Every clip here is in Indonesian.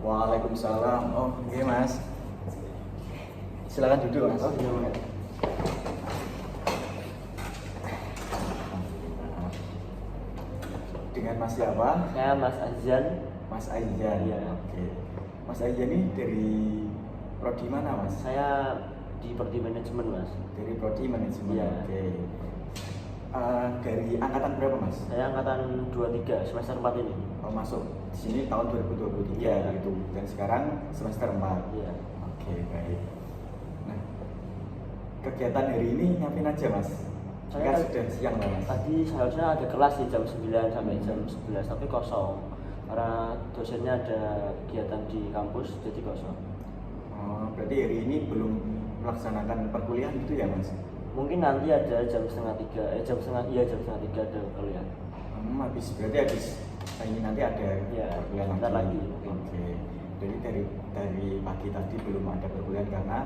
Waalaikumsalam. Oh, iya Mas. Silakan duduk Mas. Oh, iya, Mas. Dengan Mas siapa? Saya Mas Azan. Mas Aizan. Iya. Oke. Mas Aizan ini dari prodi mana Mas? Saya di Prodi Manajemen, Mas. Dari prodi manajemen. Iya. Oke. Dari angkatan berapa Mas? Saya angkatan 23 semester 4 ini. Oh, masuk di sini tahun 2023 Iya. gitu. Dan sekarang semester 4. Iya. Oke, baik. Nah, kegiatan hari ini ngapain aja Mas? Saya Kan sudah siang lah Mas. Tadi seharusnya ada kelas di jam 9 sampai jam 11 tapi kosong. Karena dosennya ada kegiatan di kampus jadi kosong. Oh, berarti hari ini belum melaksanakan perkuliahan gitu ya Mas? Mungkin nanti ada jam setengah 3, jam setengah 3 ada kuliah. Berarti ini nanti ada Iya, perkuliahan sebentar lagi. Oke. Jadi dari pagi tadi belum ada perkuliahan karena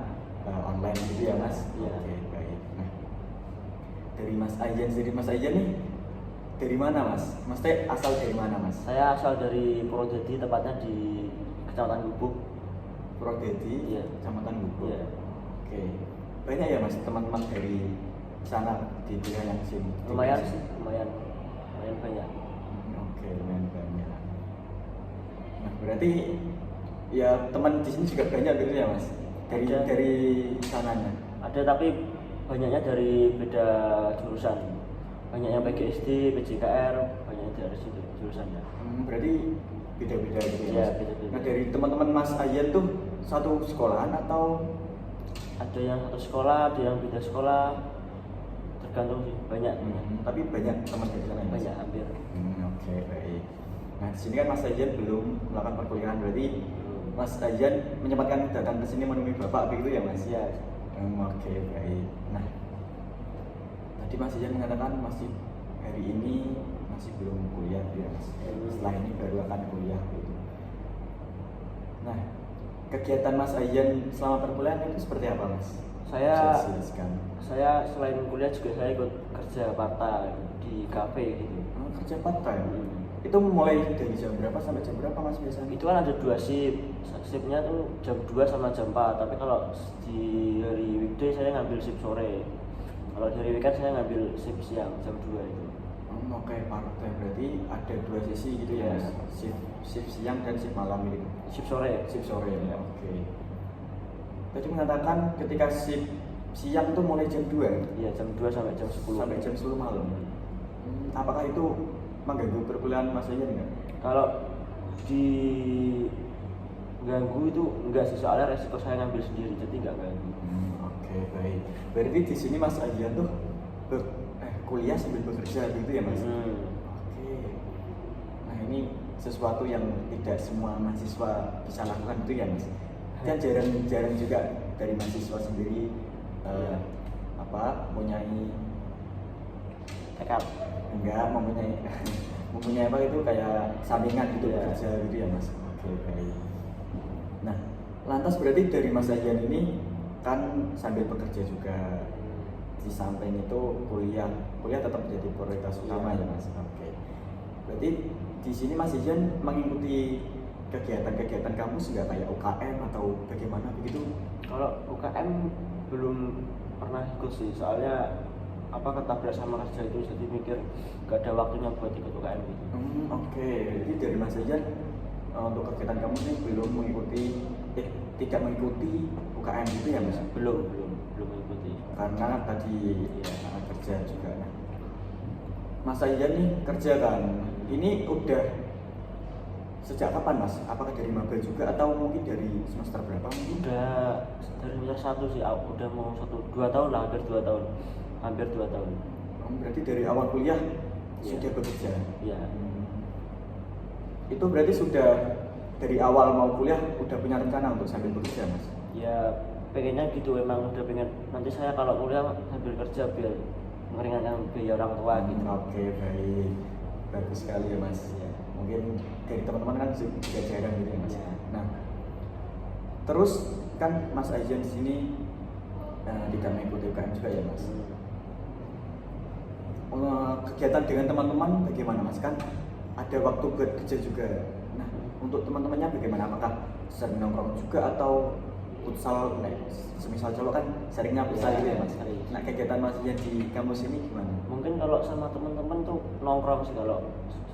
online gitu ya Mas? Iya. Oke, baik. Nah, dari Mas Ayan sendiri, Mas Ayan nih dari mana Mas? Mas teh asal dari mana Mas? Saya asal dari Purwodadi, tepatnya di Kecamatan Gubuk. Purwodadi, Iya. Kecamatan Gubuk. Iya. Oke. Banyak ya Mas teman-teman dari sana di wilayah yang sini? Lumayan sih, lumayan banyak. Oke, lumayan banyak. Nah, berarti ya teman di sini juga banyak gitu ya Mas? Ada. Dari sananya. Ada tapi banyaknya dari beda jurusan. Banyak yang PGSD, PJKR, banyaknya dari situ jurusannya. Berarti beda-beda gitu ya Iya, Mas? beda-beda. Nah, dari teman-teman Mas Ayan tuh satu sekolahan atau Ada yang satu sekolah, ada yang beda sekolah, tergantung sih, banyak. tapi banyak teman dari sana ya, Mas? Banyak hampir. Oke, baik. Nah, di sini kan Mas Ayan belum melakukan perkuliahan, berarti Mas Ayan menyempatkan datang ke sini menemui Bapak begitu ya Mas? Iya. Oke, baik. Nah, tadi Mas Ayan mengatakan masih hari ini masih belum kuliah ya Mas. Setelah ini baru akan kuliah gitu. Nah, kegiatan Mas Ayan selama perkuliahan itu seperti apa Mas? Saya Bisa jelaskan. saya selain kuliah juga saya ikut kerja part-time di kafe gitu. Kerja part time. Itu mulai dari jam berapa sampai jam berapa Mas biasanya? Itu kan ada 2 shift. Shiftnya tuh jam 2 sama jam 4. Tapi kalau di hari weekday saya ngambil shift sore. Kalau di hari weekend saya ngambil shift siang jam 2 itu. Oke, part time berarti ada 2 sesi gitu ya Iya. Mas? Shift siang dan shift malam gitu. Shift sore. Shift sore ya. Iya. Oke. Tadi mengatakan ketika shift siang tuh mulai jam 2 Iya, jam 2 sampai jam 10. sampai jam 10 malam. Apakah itu mengganggu perkuliahan Mas Ayan enggak? Kalau di ganggu itu enggak sih, soalnya resiko saya ngambil sendiri jadi enggak ganggu. Oke, baik. Berarti di sini Mas Ayan tuh kuliah sambil bekerja gitu ya Mas? Oke. Nah, ini sesuatu yang tidak semua mahasiswa bisa lakukan gitu ya Mas? Kan jarang juga dari mahasiswa sendiri mempunyai Tekad. mempunyai apa itu kayak sampingan gitu Iya. bekerja gitu ya Mas. Oke, baik. Nah, lantas berarti dari Mas Ayan ini kan sambil bekerja juga, di samping itu kuliah tetap menjadi prioritas utama ya Mas. Oke. Berarti di sini Mas Ayan mengikuti kegiatan-kegiatan kampus nggak kayak UKM atau bagaimana begitu? Kalau UKM belum pernah ikut sih, soalnya ketabrak sama kerja itu jadi mikir gak ada waktunya buat ikut UKM gitu. Oke. Jadi dari Mas Ayan untuk kegiatan kampus ini tidak mengikuti UKM gitu ya Mas? Belum mengikuti. Karena tadi kerja juga. Nah, Mas Ayan nih kerja kan, ini udah sejak kapan Mas? Apakah dari maba juga atau mungkin dari semester berapa mungkin? Udah dari semester 1 sih, udah mau 2 tahun lah, hampir 2 tahun. Berarti dari awal kuliah Iya. sudah bekerja? Iya. Itu berarti sudah dari awal mau kuliah udah punya rencana untuk sambil bekerja Mas? Ya pengennya gitu, emang udah pengen nanti saya kalau kuliah sambil kerja biar meringankan biaya orang tua gitu. Oke, baik. Bagus sekali ya Mas. Ya. Mungkin dari teman-teman kan juga jarang gitu ya Mas. Iya. Nah, terus kan Mas Ayan di sini tidak mengikuti UKM juga ya Mas. Kegiatan dengan teman-teman bagaimana Mas? Kan ada waktu buat kerja juga. Nah, untuk teman-temannya bagaimana? Apakah sering nongkrong juga atau futsal? Nah, semisal cowok kan seringnya futsal gitu ya mas. Sering. Nah kegiatan masnya di kampus ini gimana? Mungkin kalau sama teman-teman tuh nongkrong sih, kalau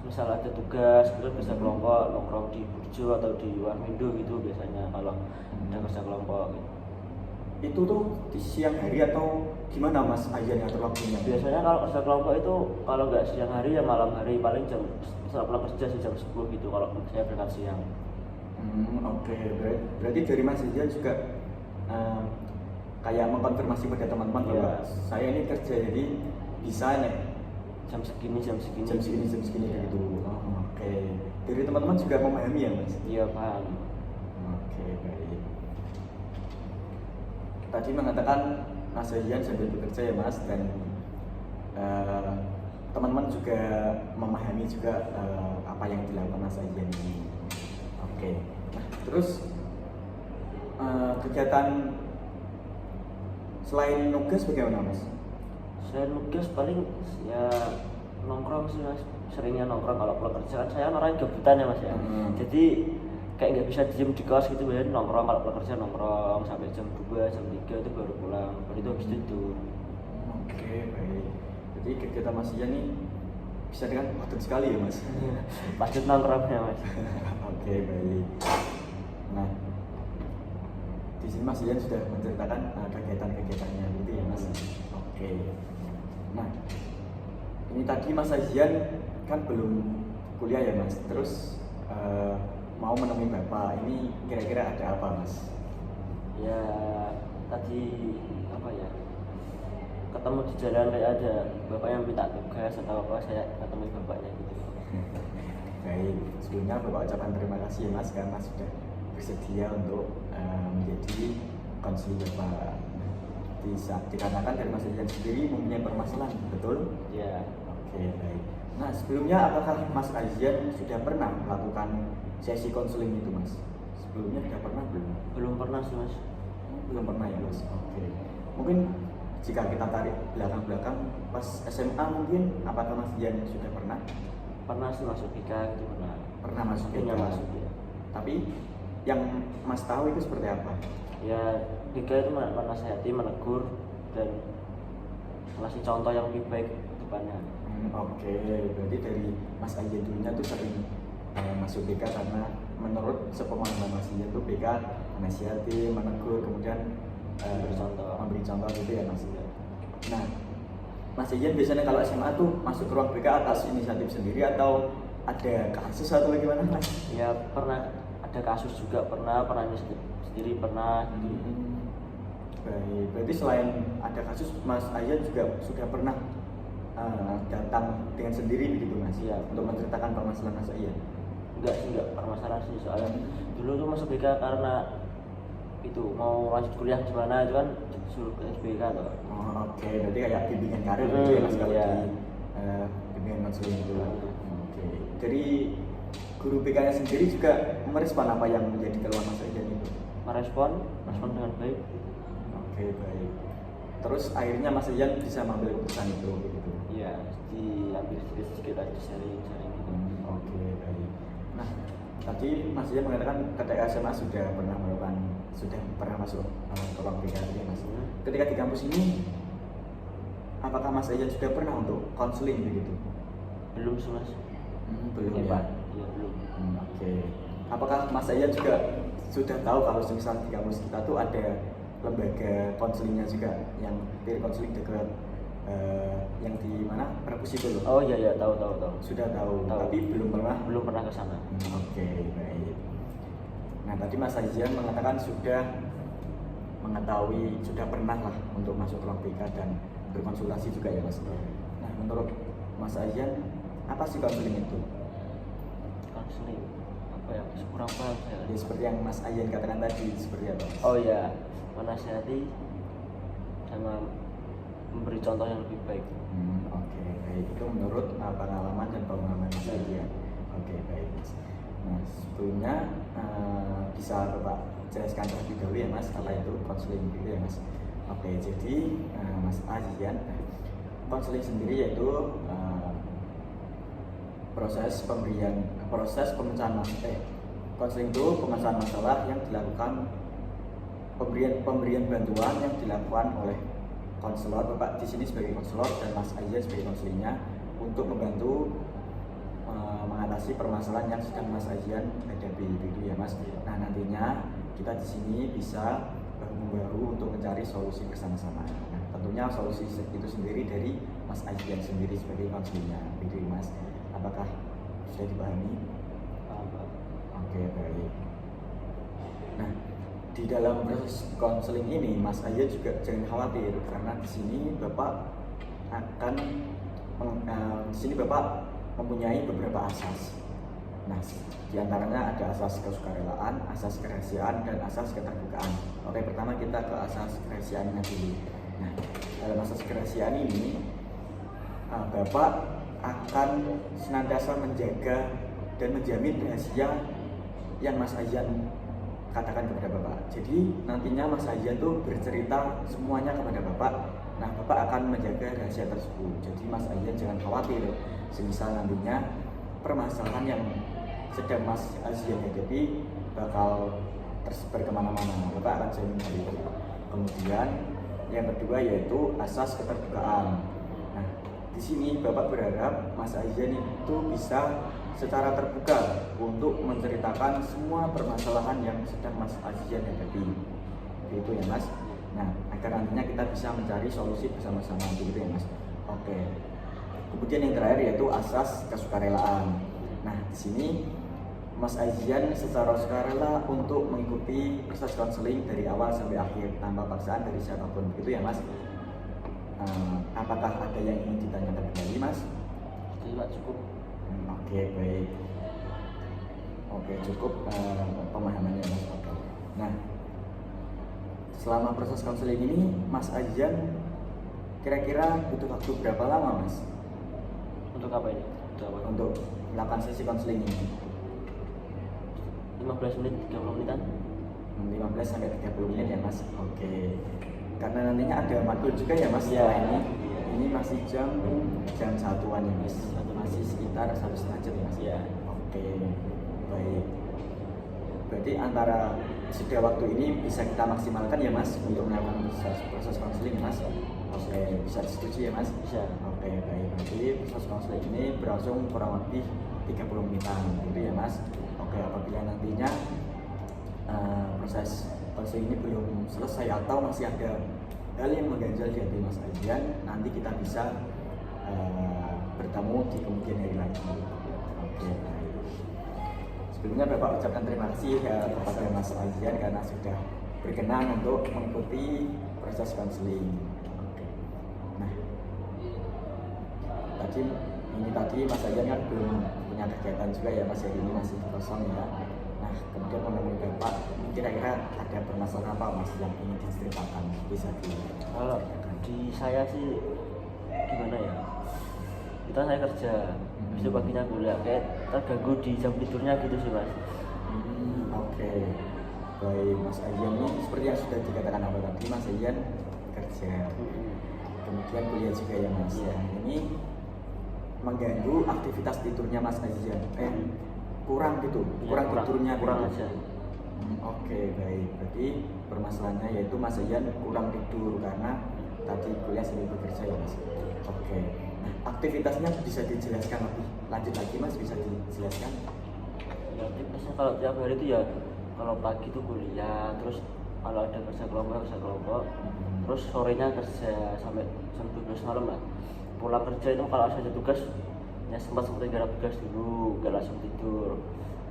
misal ada tugas kita bisa kelompok nongkrong di Burjo atau di Warmindo gitu biasanya kalau ada kerja kelompok gitu. Itu tuh di siang hari atau gimana mas Ayan ngatur waktunya? Biasanya kalau kerja kelompok itu kalau nggak siang hari ya malam hari, paling jam setelah pulang kerja sih jam 10 gitu kalau saya berangkat siang. Oke. Berarti dari mas Ayan juga kayak mengkonfirmasi pada teman-teman Iya. bahwa saya ini kerja jadi bisa nih Jam segini jam segini gitu. Oke. Dari teman-teman juga memahami ya mas? Iya paham. Oke, baik. Tadi mengatakan Mas Ayan sambil bekerja ya Mas, dan teman-teman juga memahami juga apa yang dilakukan Mas Ayan ini. Oke. Nah, terus kegiatan selain nugas bagaimana Mas? Saya nugas paling ya nongkrong sih mas, seringnya nongkrong. Kalau pulang kerja kan saya orang gabutan ya mas ya, jadi kayak nggak bisa diem di kos gitu ya, nongkrong. Kalau pulang kerja nongkrong sampai jam 2, jam 3 itu baru pulang, baru itu habis tidur. Oke, baik. Jadi kegiatan Mas Ayan ini bisa dengan padat sekali ya Mas? Padat nongkrongnya mas. Oke, baik. Nah, di sini Mas Ayan sudah menceritakan kegiatan-kegiatannya gitu ya Mas. Oke. Nah, ini tadi Mas Ayan kan belum kuliah ya Mas. Terus mau menemui Bapak. Ini kira-kira ada apa Mas? Ya tadi apa ya, ketemu di jalan kayak ada bapak yang minta tugas atau apa, saya ketemu bapaknya gitu. Baik, sebelumnya Bapak ucapkan terima kasih ya Mas karena sudah bersedia untuk menjadi konselor Bapak. Dikarenakan dari Mas Ayan sendiri mempunyai permasalahan, betul? Ya. Oke, baik. Nah, sebelumnya apakah Mas Ayan sudah pernah melakukan sesi konseling itu Mas? Sebelumnya sudah pernah belum? Belum pernah sih mas. Belum pernah ya Mas? Oke. Mungkin jika kita tarik belakang-belakang pas SMA mungkin apakah Mas Ayan sudah pernah? Pernah sih masuk BK gitu, pernah. Pernah masuk Punya BK. masuk ya. Tapi yang Mas tahu itu seperti apa? Ya BK itu menasihati, menegur, dan ngasih contoh yang lebih baik ke depannya. Oke, berarti dari Mas Ayan dulunya tuh sering masuk BK karena menurut sepemahaman Mas Ayan tuh BK menasihati, menegur, kemudian memberi contoh gitu ya Mas. Nah, Mas Ayan biasanya kalau SMA tuh masuk ke ruang BK atas inisiatif sendiri atau ada kasus atau bagaimana Mas? Ya pernah ada kasus juga, pernah sendiri pernah. Baik, berarti selain ada kasus Mas Ayan juga sudah pernah datang dengan sendiri begitu Mas? Iya. Untuk menceritakan permasalahan Mas Ayan? Enggak permasalahan sih, soalnya dulu tuh masuk BK karena itu mau lanjut kuliah di mana itu kan suruh ke SBK tuh. Oke, berarti kayak bimbingan karir gitu ya Mas kalau iya. di bimbingan konseling itu. Oke, dari guru BK-nya sendiri juga merespon apa yang menjadi keluhan Mas Ayan itu? Merespon dengan baik. Oke, baik. Terus akhirnya Mas Ayan bisa mengambil keputusan itu begitu. Iya, diambil sedikit aja, sharing gitu. Oke, baik. Nah, tadi Mas Ayan mengatakan ketika SMA sudah pernah masuk ke ruang BK ya Mas. Ketika di kampus ini, apakah Mas Ayan sudah pernah untuk konseling begitu? Belum sih mas. Belum Iya, ya. Pak. Iya belum. Oke. Apakah Mas Ayan juga sudah tahu kalau misal di kampus kita tuh ada lembaga konselingnya juga yang peer konseling dekat yang di mana perpus itu loh? Oh iya tahu. Sudah tahu, Tahu. tapi belum pernah ke sana. Oke, baik. Nah, tadi Mas Ayan mengatakan sudah mengetahui, sudah pernah lah untuk masuk ruang BK dan berkonsultasi juga ya Mas. Nah, menurut Mas Ayan, apa sih konseling itu? Konseling apa ya? Kurang paham saya. Ya, seperti yang Mas Ayan katakan tadi, seperti apa? Oh iya, menasihati sama memberi contoh yang lebih baik. Oke, baik. Itu menurut pengalaman dan pengalaman Mas Ayan. Oke, baik Mas. Nah, sebelumnya bisa Bapak jelaskan terlebih dahulu ya Mas, apa itu konseling gitu ya Mas. Oke, jadi Mas Ayan, konseling sendiri yaitu proses pemecahan konseling itu pemecahan masalah yang dilakukan, pemberian bantuan yang dilakukan oleh konselor. Bapak di sini sebagai konselor dan Mas Azian sebagai konselingnya untuk membantu mengatasi permasalahan yang sedang Mas Azian hadapi, gitu ya Mas. Nah, nantinya kita di sini bisa bahu-membahu untuk mencari solusi bersama-sama. Nah, tentunya solusi itu sendiri dari Mas Azian sendiri sebagai konselingnya, gitu ya Mas. Apakah sudah dipahami? Oke, baik. Nah, di dalam proses konseling ini Mas Azian juga jangan khawatir, karena di sini Bapak akan di sini Bapak mempunyai beberapa asas. Nah, diantaranya ada asas kesukarelaan, asas kerahasiaan, dan asas keterbukaan. Oke, pertama kita ke asas kerahasiaannya dulu. Nah, dalam asas kerahasiaan ini, Bapak akan senantiasa menjaga dan menjamin rahasia yang Mas Azian katakan kepada Bapak. Jadi nantinya Mas Azian tuh bercerita semuanya kepada Bapak. Nah, Bapak akan menjaga rahasia tersebut. Jadi Mas Azian jangan khawatir, semisal nantinya permasalahan yang sedang Mas Azian hadapi bakal tersebar kemana-mana, Bapak akan jamin hal itu. Kemudian yang kedua yaitu asas keterbukaan. Nah, di sini Bapak berharap Mas Azian itu bisa secara terbuka untuk menceritakan semua permasalahan yang sedang Mas Azian hadapi, itu ya Mas. Nah, agar nantinya kita bisa mencari solusi bersama-sama, gitu ya Mas. Oke. Kemudian yang terakhir yaitu asas kesukarelaan. Nah, di sini Mas Azian secara sukarela untuk mengikuti proses konseling dari awal sampai akhir tanpa paksaan dari siapapun, gitu ya Mas. Apakah ada yang ingin ditanyakan kembali, Mas? Tidak, cukup. Oke, baik. Oke, cukup pemahamannya, Mas. Oke. Nah, selama proses konseling ini Mas Azian kira-kira butuh waktu berapa lama, Mas? Untuk apa ini? Untuk melakukan sesi konseling ini? 15 menit, 30 menitan? 15 sampai 30 menit ya Mas. Oke. Karena nantinya ada matkul juga ya Mas. Iya. Ini masih jam satuan ya Mas. Masih sekitar 1,5 jam ya Mas. Iya. Oke. Baik. Berarti antara jeda waktu ini bisa kita maksimalkan ya Mas untuk melakukan proses konseling ya Mas. Oke, bisa disetujui ya Mas? Bisa. Oke, baik. Berarti proses konseling ini berlangsung kurang lebih 30 menitan gitu ya Mas. Oke, apabila nantinya proses konseling ini belum selesai atau masih ada hal yang mengganjal di hati Mas Azian, nanti kita bisa bertemu di kemudian hari lagi. Oke, baik. Sebelumnya Bapak ucapkan terima kasih ya kepada Mas Azian karena sudah berkenan untuk mengikuti proses konseling. Oke. Nah, tadi Mas Azian kan belum punya kegiatan juga ya Mas, hari ini masih kosong ya. Nah, kemudian menemui Bapak, kira-kira ada permasalahan apa Mas yang ingin diceritakan? Bisa Kalau di saya sih gimana ya? Saya kerja, besok paginya kuliah, kayak terganggu di jam tidurnya gitu sih Mas. Oke. Baik, Mas Azian ini seperti yang sudah dikatakan awal tadi, Mas Azian kerja, kemudian kuliah juga ya Mas. Iya. Ini mengganggu aktivitas tidurnya Mas Azian. Kurang gitu, Ya, tidurnya kurang gitu. aja. Oke, baik. Berarti permasalahannya yaitu Mas Azian kurang tidur karena tadi kuliah sambil bekerja ya Mas. Oke. Nah, aktivitasnya bisa dijelaskan lebih lanjut lagi Mas, bisa dijelaskan? Ya, aktivitasnya kalau tiap hari itu ya kalau pagi itu kuliah, terus kalau ada kerja kelompok, terus sorenya kerja sampai jam 12 malam lah. Pulang kerja itu kalau ada tugas ya sempat garap tugas dulu, gak langsung tidur.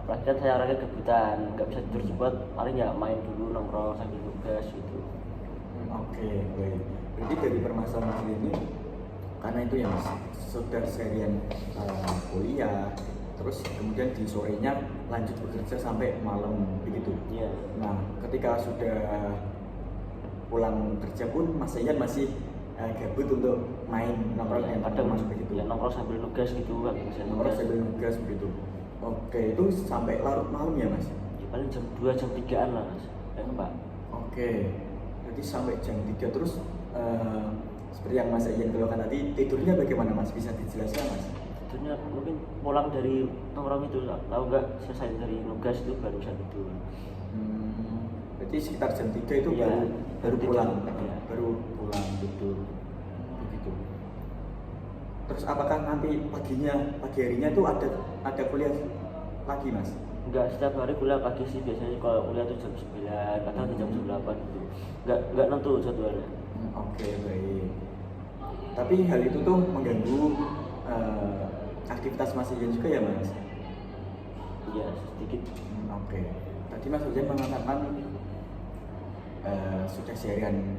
Apalagi kan saya orangnya kebutuhan, nggak bisa tidur cepat, paling ya main dulu nongkrong sambil tugas gitu. Oke, baik. Berarti dari permasalahan ini karena itu ya Mas, sudah seharian kuliah, terus kemudian di sorenya lanjut bekerja sampai malam begitu. Iya. Nah, ketika sudah pulang kerja pun Mas Azian masih gabut untuk main nongkrong Ya, yang kadang teman begitu. ya nongkrong sambil nugas gitu kan, bisa Nongkrong sambil nugas begitu. Oke, itu sampai larut malam ya Mas? Ya, paling jam 2 jam 3-an lah Mas. Ya Pak. Oke, berarti sampai jam 3 terus seperti yang Mas Azian keluarkan tadi, tidurnya bagaimana Mas? Bisa dijelaskan Mas? tidurnya mungkin pulang dari nongkrong itu, tahu nggak, selesai dari nugas itu baru bisa tidur. Berarti sekitar jam 3 itu Iya, baru tidur. pulang, Iya. baru pulang tidur begitu. Terus apakah nanti pagi harinya itu ada kuliah lagi mas? Enggak setiap hari kuliah pagi sih, biasanya kalau kuliah tuh jam 9, kadang jam 8 gitu. Enggak nentu jadwalnya. Oke, baik. Tapi hal itu tuh mengganggu aktivitas Mas Ijan juga ya mas? Iya, sedikit. Oke. Tadi Mas Ijan mengatakan sudah seharian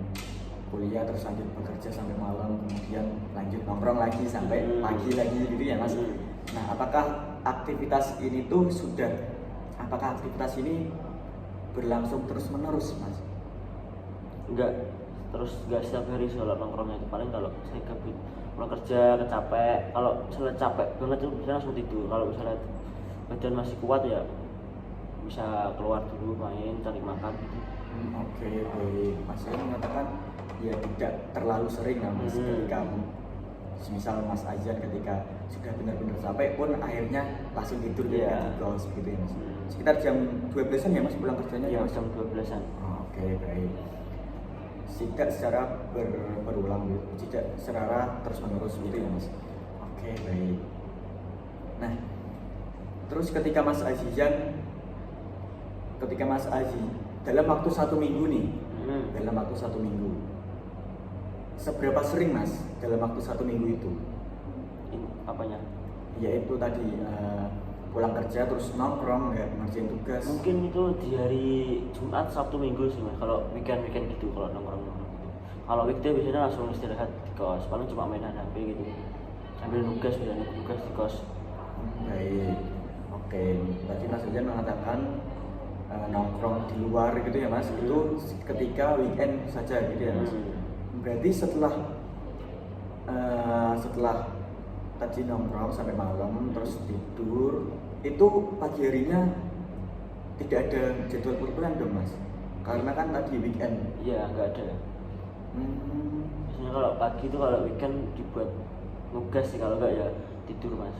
kuliah terus lanjut bekerja sampai malam, kemudian lanjut nongkrong lagi sampai pagi lagi gitu ya mas. Nah, apakah aktivitas ini berlangsung terus menerus mas? Enggak, terus enggak setiap hari sholat nongkrongnya itu. Paling kalau saya gabut pulang kerja capek, kalau misalnya capek banget tuh bisa langsung tidur. Kalau misalnya badan masih kuat ya bisa keluar dulu main cari makan gitu. Oke, baik. Mas Ijan mengatakan ya tidak terlalu sering lah mas, ketika misal Mas Azan ketika sudah benar-benar capek pun akhirnya langsung tidur di kos gitu ya mas. Sekitar jam 12-an ya mas pulang kerjanya Ya, ya mas? jam 12-an. Oke, baik. Tidak secara berulang gitu, tidak secara terus menerus gitu ya mas. Oke, baik. Nah, terus ketika Mas Azi dalam waktu 1 minggu nih, dalam waktu 1 minggu, seberapa sering mas dalam waktu 1 minggu itu? Apanya? Yaitu tadi pulang kerja terus nongkrong ya, ngerjain tugas. Mungkin itu di hari Jumat, Sabtu, Minggu sih mas. Kalau weekend gitu, kalau nongkrong gitu. Kalau weekday biasanya langsung istirahat di kos, paling cuma mainan HP gitu. Sambil nugas, biasanya tugas di kos. Baik, oke. Tadi Mas Azian mengatakan nongkrong di luar gitu ya mas, itu ketika weekend saja gitu ya mas. Berarti setelah tadi nongkrong sampai malam terus tidur, itu pagi harinya tidak ada jadwal perkuliahan dong mas? Karena kan tadi weekend. Iya, nggak ada. Biasanya kalau pagi itu, kalau weekend dibuat nugas sih, kalau nggak ya tidur mas.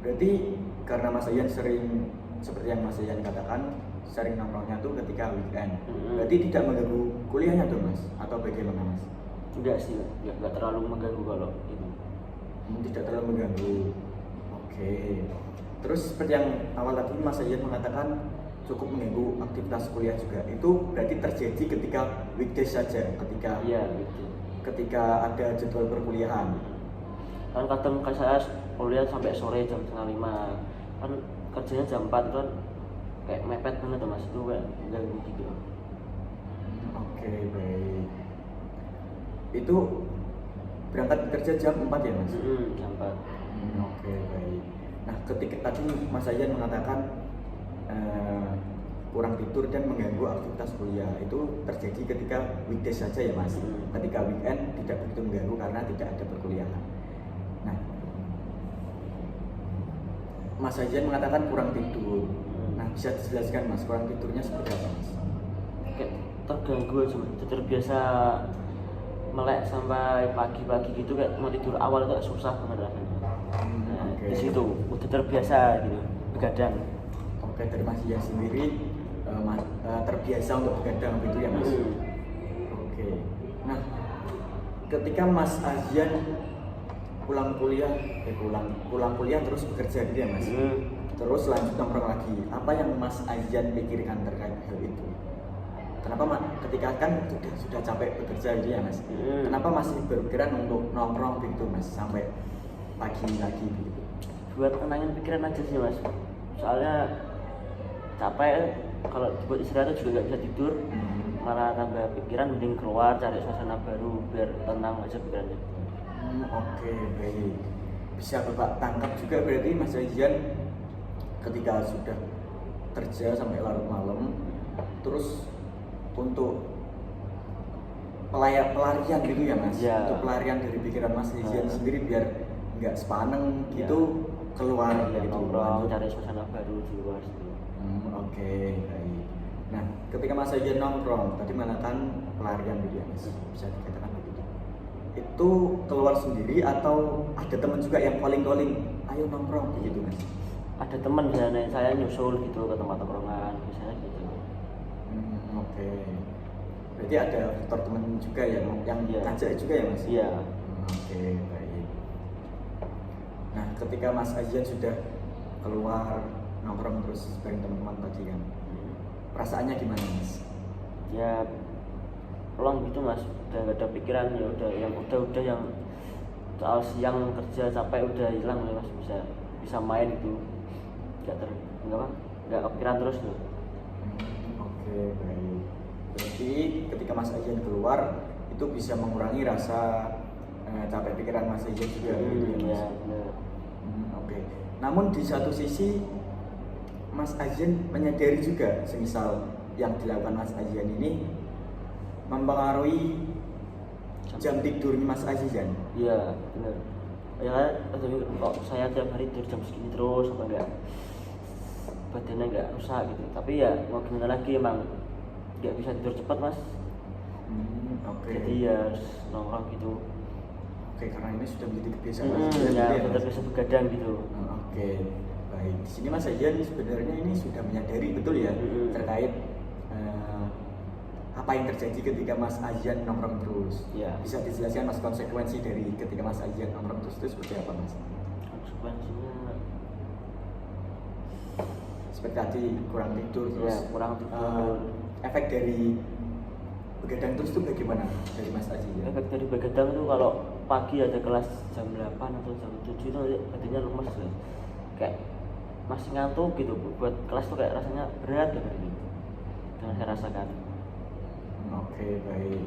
Berarti karena Mas Ayan sering, seperti yang Mas Ayan katakan, sering nongkrongnya tuh ketika weekend. Berarti tidak mengganggu kuliahnya dong mas? Atau bagaimana mas? Enggak sih, nggak terlalu mengganggu kalau itu. Tidak terlalu mengganggu. Oke. Terus seperti yang awal tadi Mas Ayan mengatakan cukup mengganggu aktivitas kuliah juga. Itu berarti terjadi ketika weekdays saja, ketika gitu. Ketika ada jadwal perkuliahan. Kan kadang saya kuliah sampai sore jam 4:30, kan kerjanya jam 4 kan kayak mepet banget mas, itu kayak mengganggu gitu. Oke, baik. Itu berangkat kerja jam 4 ya mas? Jam 4. Oke, baik. Nah, ketika tadi Mas Ayan mengatakan kurang tidur dan mengganggu aktivitas kuliah, itu terjadi ketika weekdays saja ya mas? Ketika weekend tidak begitu mengganggu karena tidak ada perkuliahan. Nah, Mas Ayan mengatakan kurang tidur. Nah, bisa dijelaskan mas, kurang tidurnya seperti apa mas? Kayak terganggu aja mas, terbiasa melek sampai pagi-pagi gitu, kayak mau tidur awal itu susah banget rasanya. Di situ udah terbiasa gitu begadang. Oke, dari Mas Ian sendiri terbiasa untuk begadang gitu ya mas? Oke. Nah, ketika Mas Azian pulang kuliah terus bekerja gitu ya mas? Terus lanjut nongkrong lagi, apa yang Mas Azian pikirkan terkait hal itu? Kenapa ketika kan sudah capek bekerja gitu ya mas? Kenapa masih berpikiran untuk nongkrong gitu mas sampai pagi lagi gitu? Buat tenangin pikiran aja sih mas, soalnya capek, kalau buat istirahat juga nggak bisa tidur, malah tambah pikiran, mending keluar cari suasana baru biar tenang aja pikirannya. Oke, baik. Bisa Bapak tangkap juga berarti Mas Azian ketika sudah kerja sampai larut malam, terus untuk pelarian gitu ya mas? Untuk pelarian dari pikiran Mas Azian sendiri biar nggak sepaneng gitu, keluar dari nongkrong, cari suasana baru di luar situ. Oke, baik. Nah, ketika Mas Azian nongkrong, tadi mengatakan pelarian gitu ya mas? Bisa dikatakan begitu. itu keluar sendiri atau ada teman juga yang calling ayo nongkrong gitu mas? Ada teman misalnya saya nyusul gitu ke tempat tongkrongan misalnya gitu. Oke. Berarti ada faktor teman juga yang Iya. ngajak juga ya mas? Iya. Oke, baik. Nah, ketika Mas Azian sudah keluar nongkrong terus bareng teman-teman tadi kan, perasaannya gimana mas? Ya pulang gitu mas, udah gak ada pikiran, ya udah yang soal siang kerja capek udah hilang ya mas, bisa main gitu, nggak kepikiran terus tuh. Oke, baik. Berarti ketika Mas Azian keluar itu bisa mengurangi rasa capek pikiran Mas Azian juga gitu ya mas? Ya bener. Oke. Namun di satu sisi Mas Azian menyadari juga semisal yang dilakukan Mas Azian ini mempengaruhi jam tidurnya Mas Azian. Iya bener. Ya kok saya tiap hari tidur jam segini terus apa enggak, badannya nggak rusak gitu, tapi ya mau gimana lagi emang nggak bisa tidur cepat mas. Oke. Jadi ya harus nongkrong gitu. Oke, karena ini sudah menjadi kebiasaan Mas Azian Ya gitu betul, Mas? bisa begadang gitu. Oke, baik. Di sini Mas Azian sebenarnya ini sudah menyadari betul ya terkait apa yang terjadi ketika Mas Azian nongkrong terus. Ya. Bisa dijelaskan Mas konsekuensi dari ketika Mas Azian nongkrong terus itu seperti apa Mas? Konsekuensinya Seperti tadi kurang tidur terus. ya kurang tidur. Efek dari begadang terus itu bagaimana dari Mas Azian? Efek dari begadang tuh kalau pagi ada kelas jam 8 atau jam 7 itu badannya lemes ya. Kayak masih ngantuk gitu, buat kelas tuh kayak rasanya berat gitu yang saya rasakan. Oke, baik.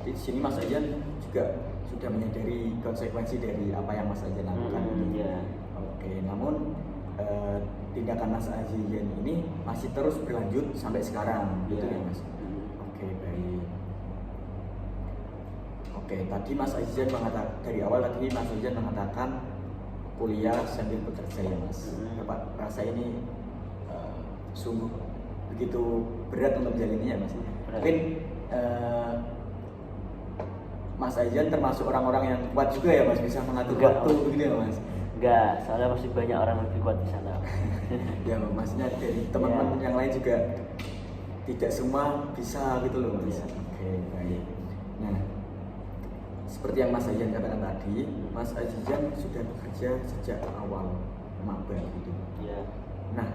Di sini Mas Azian juga sudah menyadari konsekuensi dari apa yang Mas Azian lakukan. Ya. Oke, namun tindakan Mas Azian ini masih terus berlanjut sampai sekarang, gitu ya Mas? Oke, baik. Oke, tadi Mas Azian mengatakan dari awal tadi Mas Azian mengatakan kuliah sambil bekerja ya Mas. Bapak rasa ini sungguh begitu berat untuk menjalaninya Mas. Mungkin Mas Azian termasuk orang-orang yang kuat juga ya Mas, bisa mengatur waktu begitu ya Mas? Enggak, soalnya masih banyak orang yang lebih kuat di sana. Ya, maksudnya dari teman-teman yang lain juga tidak semua bisa gitu loh Mas. Oke, baik. Nah, seperti yang Mas Azian katakan tadi, Mas Azian sudah bekerja sejak awal maba gitu. Iya. Nah,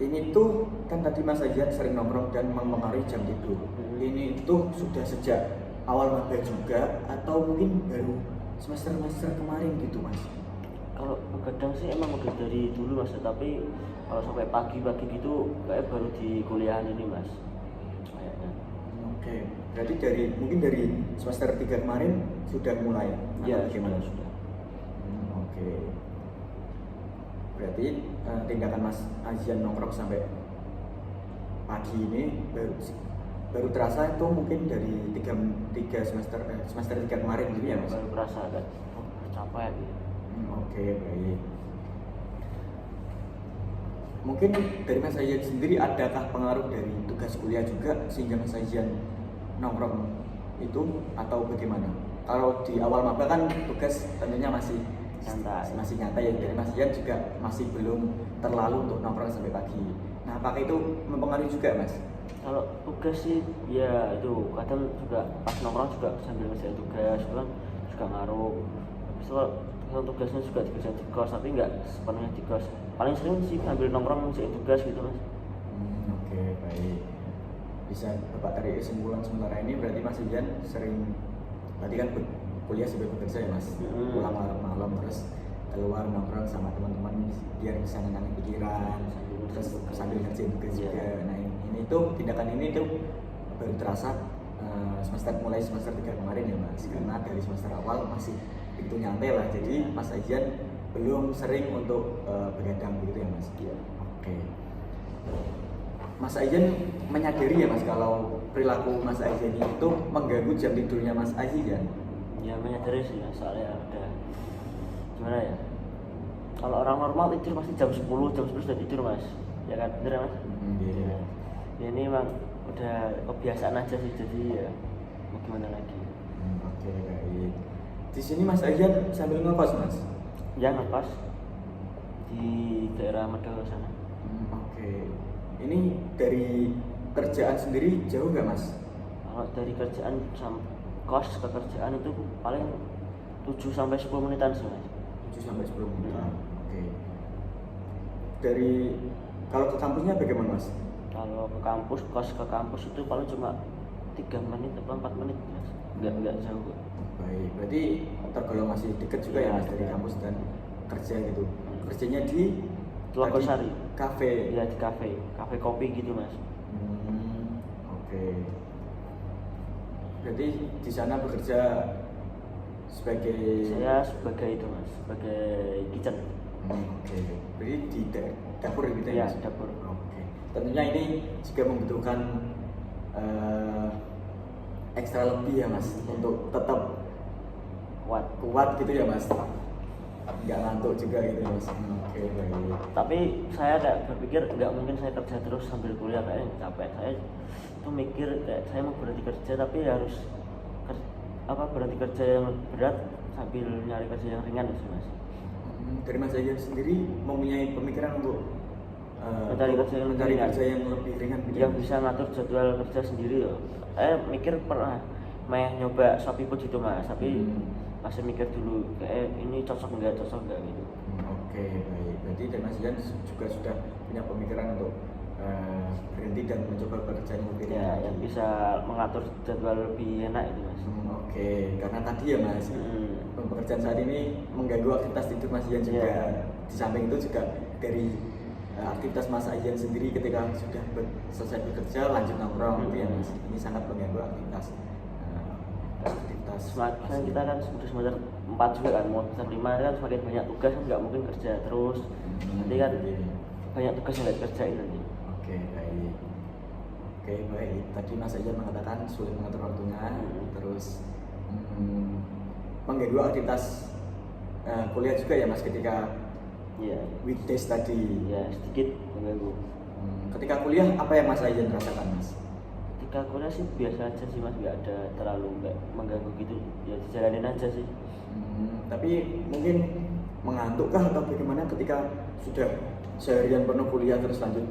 ini tuh kan tadi Mas Azian sering nongkrong dan mempengaruhi jam tidur. Ini tuh sudah sejak awal maba juga atau mungkin baru semester kemarin gitu Mas? Kalau begadang sih emang udah dari dulu Mas, tapi kalau sampai pagi-pagi gitu kayak baru di kuliahan ini Mas. Kayaknya. Oke, berarti mungkin dari semester 3 kemarin sudah mulai? Iya, gimana? sudah. Oke. Berarti tindakan Mas Azian nongkrong sampai pagi ini baru terasa itu mungkin dari tiga semester 3 kemarin gitu ya Mas? Baru kerasa kan, capek gitu. Oke, baik. Mungkin dari Mas Azian sendiri adakah pengaruh dari tugas kuliah juga sehingga Mas Azian nongkrong itu atau bagaimana? Kalau di awal maba kan tugas tentunya masih nyantai ya, dari Mas Azian juga masih belum terlalu untuk nongkrong sampai pagi. Nah, apakah itu mempengaruhi juga Mas? Kalau tugas sih ya itu kadang juga pas nongkrong juga sambil ngerjain tugas kan juga ngaruh. Habis itu kalau tugasnya juga dikerjain di kos tapi nggak sepenuhnya di kos. Paling sering sih sambil nongkrong ngerjain tugas gitu Mas. Oke, baik. Bisa Bapak tarik kesimpulan sementara ini berarti Mas Azian sering tadi kan kuliah sambil bekerja ya Mas, pulang malam terus keluar nongkrong sama teman-teman biar bisa nenangin pikiran, terus sambil ngerjain tugas juga. Nah, ini tuh tindakan ini tuh baru terasa mulai semester 3 kemarin ya Mas, karena dari semester awal masih begitu nyantai lah, jadi Mas Azian belum sering untuk begadang gitu ya Mas. Oke. Mas Azian menyadari ya Mas kalau perilaku Mas Azian itu mengganggu jam tidurnya Mas Azian? Ya menyadari sih ya, soalnya udah gimana ya, kalau orang normal tidur pasti jam 10 sudah tidur Mas, ya kan, bener ya Mas? Iya. Ya ini emang udah kebiasaan aja sih, jadi ya mau gimana lagi. Oke, baik. Di sini Mas Ayan sambil ngekos Mas. Ya ngekos di daerah Medan sana. Oke. Ini dari kerjaan sendiri jauh nggak Mas? Kalau dari kerjaan kos ke kerjaan itu paling 7 sampai 10 menitan sih Mas. 7 sampai 10 menit. Oke. Dari kalau ke kampusnya bagaimana Mas? Kalau ke kampus, kos ke kampus itu paling cuma 3 menit atau 4 menit Mas. Enggak jauh kok. Baik, berarti tergolong masih dekat juga ya Mas dari kampus dan kerja gitu. Kerjanya di Telogosari. Kafe. Ya di kafe kopi gitu Mas. Oke. Berarti di sana bekerja sebagai Saya sebagai itu Mas, sebagai kitchen. Oke. Berarti di dapur gitu Ya, ya Mas? dapur. Oke. Tentunya ini juga membutuhkan ekstra lebih ya Mas untuk tetap kuat gitu ya Mas, nggak ngantuk juga gitu ya Mas. Oke, baik. Tapi saya kayak berpikir nggak mungkin saya kerja terus sambil kuliah, kayaknya capek. Saya tuh mikir kayak saya mau berhenti kerja tapi harus berhenti kerja yang berat sambil nyari kerja yang ringan sih Mas. Dari Mas Ayan sendiri mempunyai pemikiran untuk mencari kerja yang lebih ringan gitu yang ya? bisa ngatur jadwal kerja sendiri ya. Saya mikir pernah nyoba Shopee Food gitu Mas, tapi masih mikir dulu kayak ini cocok enggak gitu. Oke, baik. Berarti dari Mas Ayan juga sudah punya pemikiran untuk berhenti dan mencoba pekerjaan yang lebih ringan Yang bisa mengatur jadwal lebih enak itu Mas. Oke, karena tadi ya Mas, pekerjaan saat ini mengganggu aktivitas tidur Mas Ayan juga. Di samping itu juga dari aktivitas Mas Ayan sendiri ketika sudah selesai bekerja lanjut nongkrong gitu ya Mas. Ini sangat mengganggu aktivitas Semakin kita kan sudah semester 4 juga kan, mau semester 5 kan semakin banyak tugas kan nggak mungkin kerja terus. Nanti kan banyak tugas yang nggak dikerjain nanti. Oke, baik. Tadi Mas Ayan mengatakan sulit mengatur waktunya, terus mengganggu aktivitas kuliah juga ya Mas ketika weekdays tadi. Ya, sedikit mengganggu. Ketika kuliah apa yang Mas Ayan rasakan Mas? Ketika kuliah sih biasa aja sih Mas, nggak ada terlalu nggak mengganggu gitu, ya dijalanin aja sih. Tapi mungkin mengantuk kah atau bagaimana ketika sudah seharian penuh kuliah terus lanjut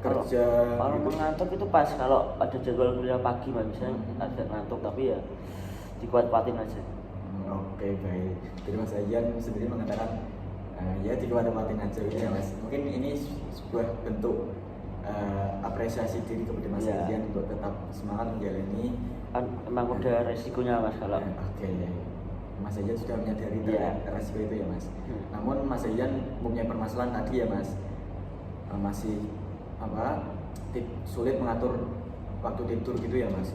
kerja? Kalau gitu? mengantuk itu pas kalau ada jadwal kuliah pagi Mas, misalnya ada ngantuk tapi ya dikuat-kuatin aja. Oke, baik. Jadi Mas Ayan sendiri mengatakan ya dikuat-kuatin aja gitu ya Mas. Mungkin ini sebuah bentuk apresiasi diri kepada Mas Ayan untuk tetap semangat menjalani. Kan emang udah resikonya Mas kalau. Oke. Mas Ayan sudah menyadari resiko itu ya Mas. Namun Mas Ayan mempunyai permasalahan tadi ya Mas, masih sulit mengatur waktu tidur gitu ya Mas.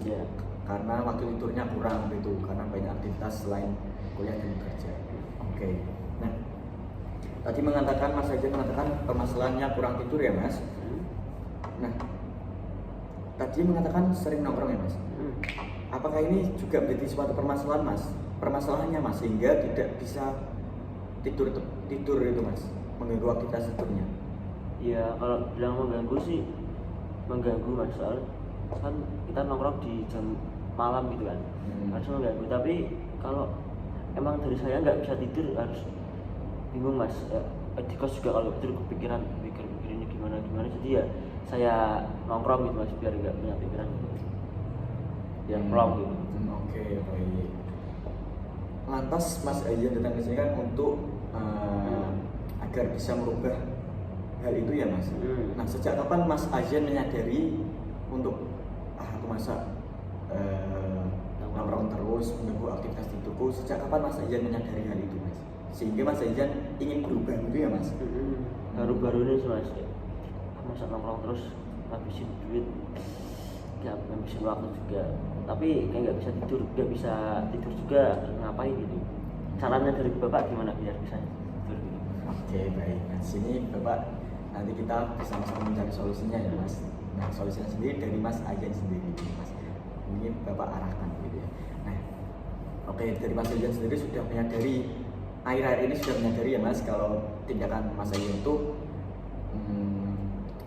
Karena waktu tidurnya kurang gitu, karena banyak aktivitas selain kuliah dan bekerja. Oke. Nah, tadi Mas Ayan mengatakan permasalahannya kurang tidur ya Mas. Nah, tadi mengatakan sering nongkrong ya Mas. Apakah ini juga menjadi suatu permasalahannya Mas, sehingga tidak bisa tidur itu Mas, mengganggu aktivitas tidurnya? Ya kalau bilang mengganggu sih mengganggu Mas, soal kan kita nongkrong di jam malam gitu kan, harus mengganggu. Tapi kalau emang dari saya nggak bisa tidur harus bingung Mas. Di kos juga kalau tidur kepikiran mikir ini gimana, jadi ya saya nongkrong gitu Mas biar nggak punya pikiran yang plong gitu. Oke, baik. Lantas Mas Ayan datang ke sini kan untuk agar bisa merubah hal itu ya Mas. Nah, sejak kapan Mas Ayan menyadari untuk aku masa nongkrong terus mengganggu aktivitas tidurku? Sejak kapan Mas Ayan menyadari hal itu Mas, sehingga Mas Ayan ingin berubah gitu ya Mas? Baru-baru ini sih Mas, masa nongkrong terus habisin duit, ya habisin waktu juga, tapi kayak nggak bisa tidur juga, ngapain gitu. Caranya dari Bapak gimana biar bisa tidur gitu? Oke, baik. Nah, sini Bapak nanti kita bersama-sama mencari solusinya ya Mas. Nah, solusinya sendiri dari Mas Ayan sendiri Mas. Ini Bapak arahkan gitu ya. Nah, oke, dari Mas Ayan sendiri sudah menyadari, akhir-akhir ini sudah menyadari ya Mas, kalau tindakan Mas Ayan itu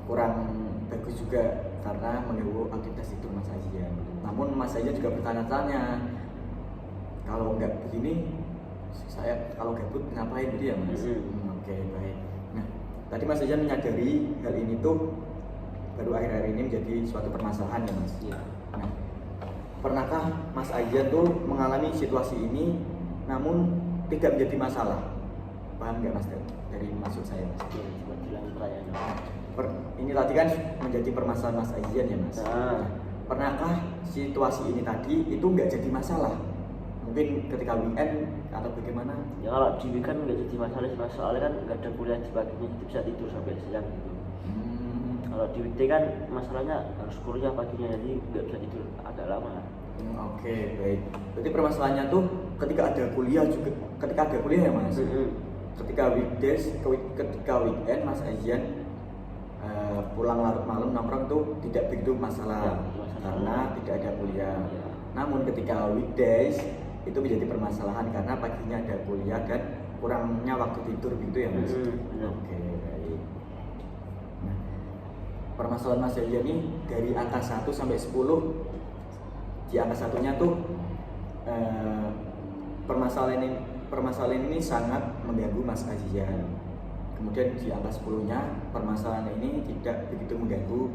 kurang bagus juga karena mengganggu aktivitas tidur Mas Ayan. Namun Mas Ayan juga bertanya-tanya, kalau nggak begini saya kalau gabut ngapain gitu ya Mas. Oke, baik. Nah, tadi Mas Ajan menyadari hal ini tuh baru akhir-akhir ini menjadi suatu permasalahan ya Mas. Iya. Nah, pernahkah Mas Ajan tuh mengalami situasi ini namun tidak menjadi masalah? Paham nggak Mas dari maksud saya Mas? Iya, coba diulangi pertanyaannya. Ini tadi kan menjadi permasalahan Mas Ajan ya Mas. Nah, Pernahkah situasi ini tadi itu nggak jadi masalah? Mungkin ketika weekend atau bagaimana? ya kalau di weekend nggak jadi masalah sih Mas, soalnya kan nggak ada kuliah di paginya, jadi bisa tidur sampai siang gitu. Kalau di weekday kan masalahnya harus kuliah paginya, jadi nggak bisa tidur agak lama. Oke, baik. Berarti permasalahannya tuh ketika ada kuliah juga, ketika ada kuliah ya Mas. Ketika weekdays, ketika weekend Mas Ajan pulang larut malam nongkrong tuh tidak begitu masalah, karena tidak ada kuliah. Ya. Namun ketika weekdays itu menjadi permasalahan karena paginya ada kuliah dan kurangnya waktu tidur gitu ya Mas. Benar. Oke, baik. Nah, permasalahan Mas Ajan ini dari angka 1 sampai 10, di angka satunya tuh permasalahan ini sangat mengganggu Mas Azian. Kemudian di angka 10-nya permasalahan ini tidak begitu mengganggu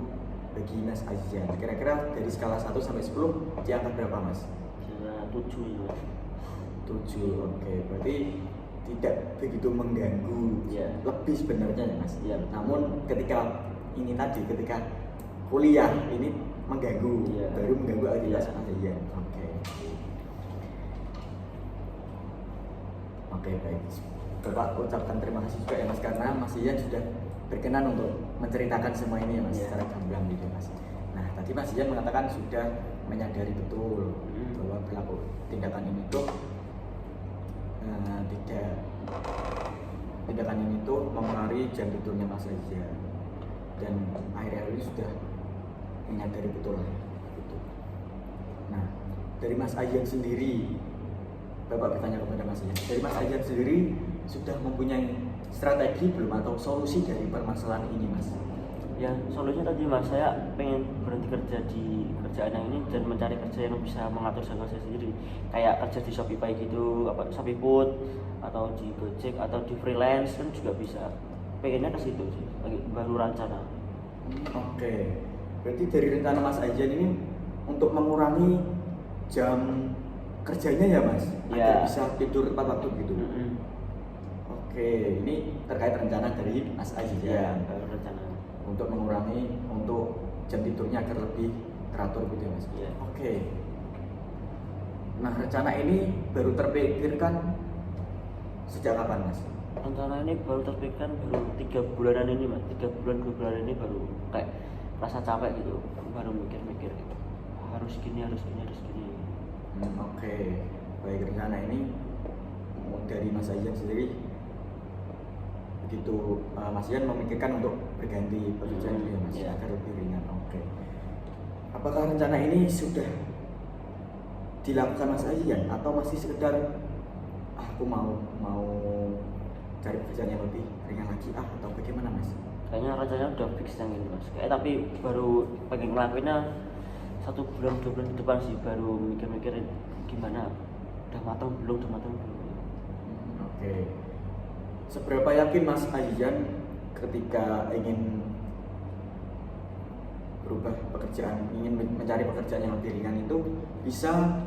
bagi Mas Azian. Kira-kira dari skala 1 sampai 10 di angka berapa Mas? Kira 7 ya. 7. Oke, berarti tidak begitu mengganggu. Iya. Lebih sebenarnya ya Mas. Iya. Namun ketika ini tadi, ketika kuliah ini mengganggu, Iya. baru mengganggu aktivitas Iya. Mas Azian. Oke, baik. Bapak ucapkan terima kasih juga ya Mas, karena Mas Ian sudah berkenan untuk menceritakan semua ini ya Mas, secara gamblang gitu Mas. Nah, tadi Mas Ian mengatakan sudah menyadari betul bahwa pelaku tindakan ini tuh tindakan ini tuh mempengaruhi jam tidurnya Mas Ian, dan akhir-akhir ini sudah menyadari betul lah gitu. Nah, dari Mas Ian sendiri, Bapak bertanya kepada Mas Ian, dari Mas Ian sendiri sudah mempunyai strategi belum atau solusi dari permasalahan ini Mas? Ya, solusinya tadi Mas, saya pengen berhenti kerja di kerjaan yang ini dan mencari kerja yang bisa mengatur jadwal saya sendiri, kayak kerja di Shopee gitu, apa Shopee Food atau di Gojek atau di freelance kan juga bisa. Pengennya ke situ sih, lagi baru rencana. Oke, berarti dari rencana Mas Ajan ini untuk mengurangi jam kerjanya ya Mas, agar bisa tidur tepat waktu gitu. Oke, ini terkait rencana dari Mas Ajan. Ya, baru rencana. Untuk mengurangi untuk jam tidurnya agar lebih teratur gitu ya Mas. Iya. Oke. Nah, rencana ini baru terpikirkan sejak kapan Mas? Rencana ini baru terpikirkan baru 3 bulanan ini Mas, 3 bulan 2 bulan ini baru kayak rasa capek gitu, baru mikir-mikir gitu. Harus gini. Oke, baik. Rencana ini dari Mas Ajan sendiri begitu Mas Ajan memikirkan untuk berganti pekerjaan ya Mas, agar lebih ringan. Oke. Apakah rencana ini sudah dilakukan Mas Ajan atau masih sekedar aku mau cari pekerjaan yang lebih ringan lagi atau bagaimana Mas? Kayaknya rencananya udah fix yang ini Mas. Kayak tapi baru pengen ngelakuinnya 1 bulan 2 bulan di depan sih, baru mikir-mikirin gimana, udah matang belum. Oke. Seberapa yakin Mas Ajan ketika ingin berubah pekerjaan, ingin mencari pekerjaan yang lebih ringan itu bisa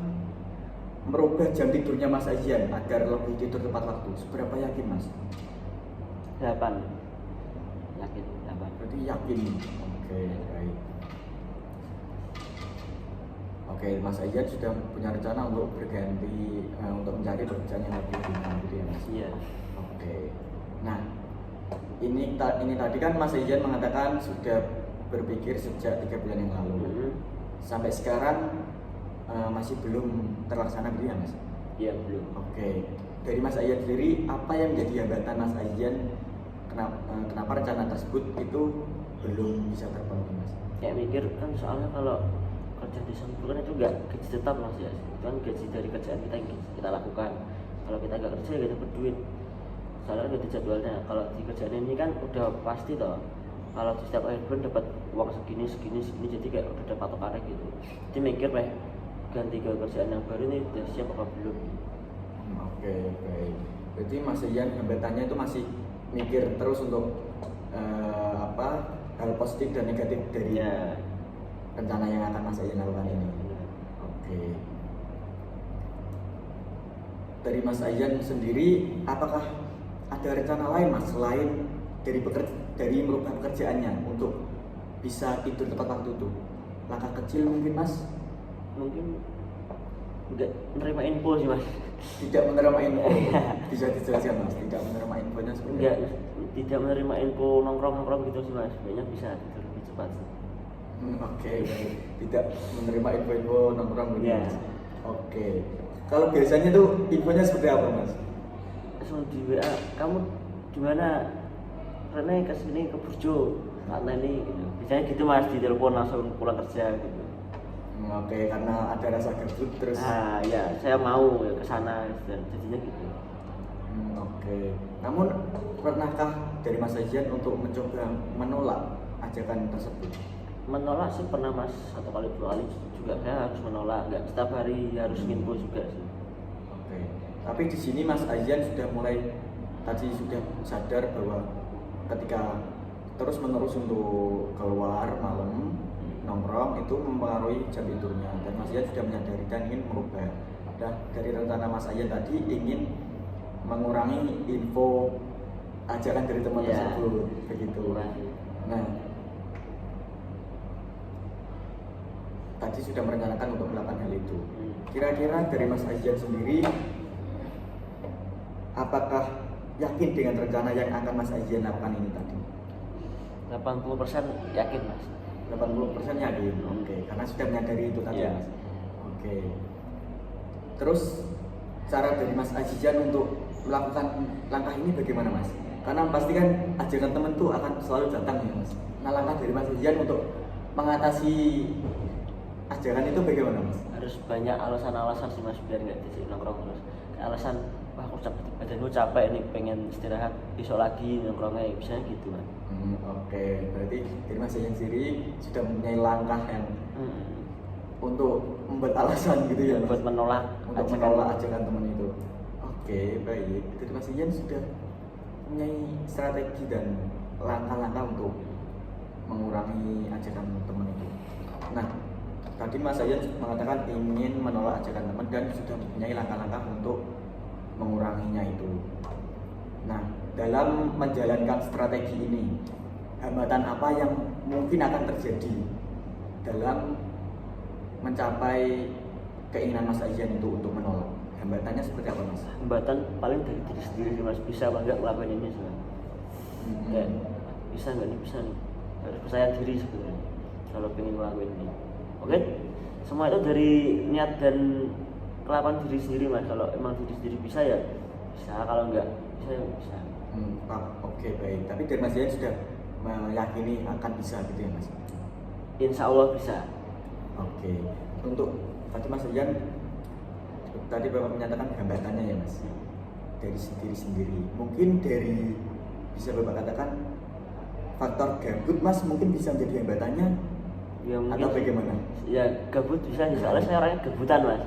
merubah jam tidurnya Mas Ajan agar lebih tidur tepat waktu? Seberapa yakin Mas? 8. Yakin 8. Berarti yakin. Oke, baik. Oke, Mas Ajan sudah punya rencana untuk berganti, untuk mencari pekerjaan yang lebih ringan gitu ya Mas? Iya. Oke. Nah, ini tadi kan Mas Ajan mengatakan sudah berpikir sejak 3 bulan yang lalu. Sampai sekarang masih belum terlaksana gitu ya Mas? Iya, belum. Oke. Dari Mas Ajan sendiri, apa yang menjadi hambatan Mas Ajan? Kenapa rencana tersebut itu belum bisa terpenuhi Mas? Kayak mikir kan, soalnya kalau kerja di Sempur kan itu nggak gaji tetap Mas ya, itu kan gaji dari kerjaan kita yang kita lakukan. Kalau kita nggak kerja nggak dapat duit, soalnya kan ada jadwalnya. Kalau di kerjaan ini kan udah pasti toh, kalau setiap akhir bulan dapat uang segini, jadi kayak udah dapat patokannya gitu. Jadi mikir ganti ke kerjaan yang baru ini udah siap apa belum. Oke, baik. Berarti Mas Ian hambatannya itu masih mikir terus untuk hal positif dan negatif dari Ya. rencana yang akan Mas Ian lakukan ini. Oke. Dari Mas Ian sendiri, apakah ada rencana lain Mas selain dari merubah pekerjaannya untuk bisa tidur tepat waktu itu? Langkah kecil mungkin Mas? Mungkin nggak menerima info sih Mas. Tidak menerima info. Bisa dijelaskan Mas, tidak menerima infonya seperti Enggak, apa? tidak menerima info nongkrong gitu sih Mas. Banyak bisa tidur lebih cepat. Oke, baik. Tidak menerima info-info nongkrong gitu Iya. Mas. Oke. Kalau biasanya tuh infonya seperti apa Mas? Langsung di WA, kamu di mana? Rene kesini ke Burjo, karena ini gitu. Biasanya gitu Mas, di telepon langsung pulang kerja gitu. Oke, karena ada rasa gabut terus. Ah ya, saya mau ya ke sana dan jadinya gitu. Oke. Namun pernahkah dari Mas Ian untuk mencoba menolak ajakan tersebut? Menolak sih pernah Mas, 1 kali 2 kali juga saya harus menolak, nggak setiap hari harus info juga sih. Oke. Tapi di sini Mas Ian sudah mulai tadi sudah sadar bahwa ketika terus menerus untuk keluar malam nongkrong itu mempengaruhi jam tidurnya, dan Mas Ian sudah menyadari dan ingin merubah. Nah, dari rencana Mas Ian tadi ingin mengurangi info ajakan dari teman Ya. tersebut, begitu. Mengurangi. Nah, tadi sudah merencanakan untuk melakukan hal itu. Kira-kira dari Mas Ian sendiri, apakah yakin dengan rencana yang akan Mas Ian lakukan ini tadi? 80% yakin Mas. 80% yakin. Oke, karena sudah menyadari itu tadi Iya. Mas. Oke. Terus cara dari Mas Ian untuk melakukan langkah ini bagaimana Mas? Karena pasti kan ajakan teman tuh akan selalu datang ya Mas. Nah, langkah dari Mas Ian untuk mengatasi ajakan itu bagaimana Mas? Harus banyak alasan-alasan sih Mas biar nggak di nongkrong terus. Alasan, wah aku capek, badanku capek nih, pengen istirahat, besok lagi nongkrongnya, bisa gitu Mas. Oke, berarti dari Mas Ian sendiri sudah mempunyai langkah yang untuk membuat alasan gitu ya Mas? Buat menolak Untuk menolak ajakan teman itu. Oke, baik. Jadi Mas Ian sudah mempunyai strategi dan langkah-langkah untuk mengurangi ajakan teman itu. Nah, tadi Mas Ian mengatakan ingin menolak ajakan teman dan sudah mempunyai langkah-langkah untuk menguranginya itu. Nah, dalam menjalankan strategi ini, hambatan apa yang mungkin akan terjadi dalam mencapai keinginan Mas Ian itu untuk menolak? Hambatannya seperti apa Mas? hambatan paling dari diri sendiri sih Mas, bisa apa enggak ngelakuin ini sih Mas. Kayak bisa nggak nih, bisa nih, harus percaya diri sebenarnya kalau pengen ngelakuin ini. Oke, semua itu dari niat dan kelakuan diri sendiri Mas. Kalau emang diri sendiri bisa ya bisa, kalau enggak bisa ya nggak bisa. Oke, baik. Tapi dari Mas Ian sudah meyakini akan bisa gitu ya Mas? Insya Allah bisa. Oke. Untuk tadi Mas Ian tadi Bapak menyatakan hambatannya ya Mas, dari diri sendiri. Mungkin dari, bisa Bapak katakan, faktor gabut Mas mungkin bisa menjadi hambatannya, Ya, mungkin atau bagaimana? ya gabut bisa, soalnya saya orangnya gabutan Mas.